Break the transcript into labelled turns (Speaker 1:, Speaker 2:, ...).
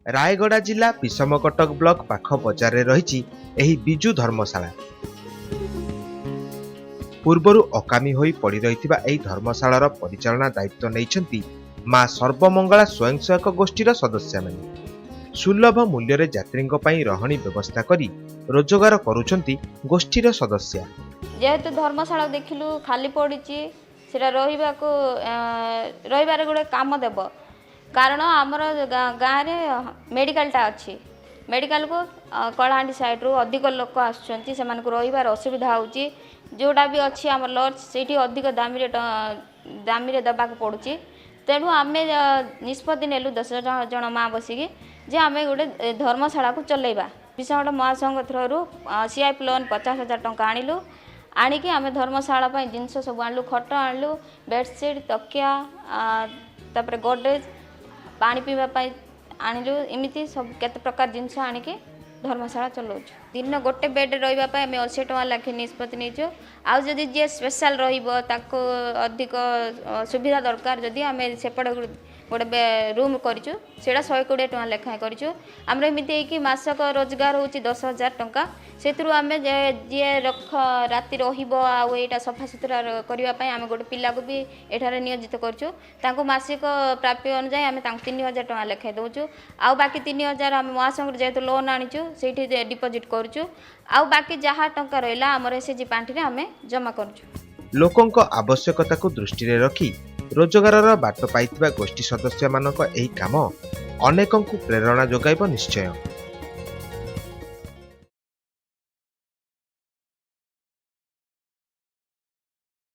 Speaker 1: रायगड़ा जिला विषमकटक ब्लॉक पाख बजार में रही एही बिजु धर्मशाला। पूर्वर अकामी होई पड़ी रहिथिबा एही धर्मशालार परिचालना दायित्व नैछंती मां सर्वमंगला स्वयंसेवक गोष्ठीर सदस्य माने। सुलभ मूल्य रे यात्रींक पई रहणी व्यवस्था करी रोजगार करूछंती गोष्ठीर सदस्य।
Speaker 2: जेहेतु धर्मशाला देखिलु खाली पड़िछि सेटा रहिबार गोटे काम देब, कारण आमर गाँव में मेडिकलटा अच्छी। मेडिकल को कलाहांडी साइड रू अधिक लोक आसुचंती, सेमानकु रहिबार असुविधा होउची। जोटा भी अच्छी आम लॉज सेठी अधिक दामी रे दबाक पड़ुची। तेणु आम निष्पत्ति नेलु 10 जन माँ बसिकी जे आम गोटे धर्मशाला को चलेबा। विषमकटक महासंघ थ्रू सीआईएफ लोन 50,000 टंका आनिलु। आणिकी आम धर्मशाला जिनस सब आणलु, खट आणलु, बेडसीट, तकिया, तापर गोडरेज, पानी पीवा आणलु। इमिति सब केते प्रकार जिनस आणिकी धर्मशाला चलाउछु। दिन गोटे बेड रहिबा पय आम 80 टका लाखे निष्पत्ति नेछु। आ जदि जे स्पेशल रहिबो ताको अधिक सुविधा दरकार, जदि आम सेपटे गोटे रूम करिछु सेटा 120 टका लेखा करिछु। आमर एमिति कि मासक रोजगार होची 10,000 टका। सेतरु आमे जे राति रहिबो आ एटा सफा सुतरा करिवा पय आमे गोटे पिला को भी एठारे नियोजित करछु। ताको मासिक प्राप्य अनुसार आमे तांको 3,000 टका लेखा दउछु। आ बाकी 3,000 आमे महासंघ जेहेतु लोन आनिछु सेठी डिपोजिट करछु। आ बाकी जहा टंका रहिला हमर एसएचजी पांठी रे आमे जमा करछु।
Speaker 1: लोकंक आवश्यकता को दृष्टि रे रखी रोजगारर बाट पाइथिबा गोष्ठी सदस्य मानक एही काम अनेकंकु प्रेरणा जोगाइब निश्चय।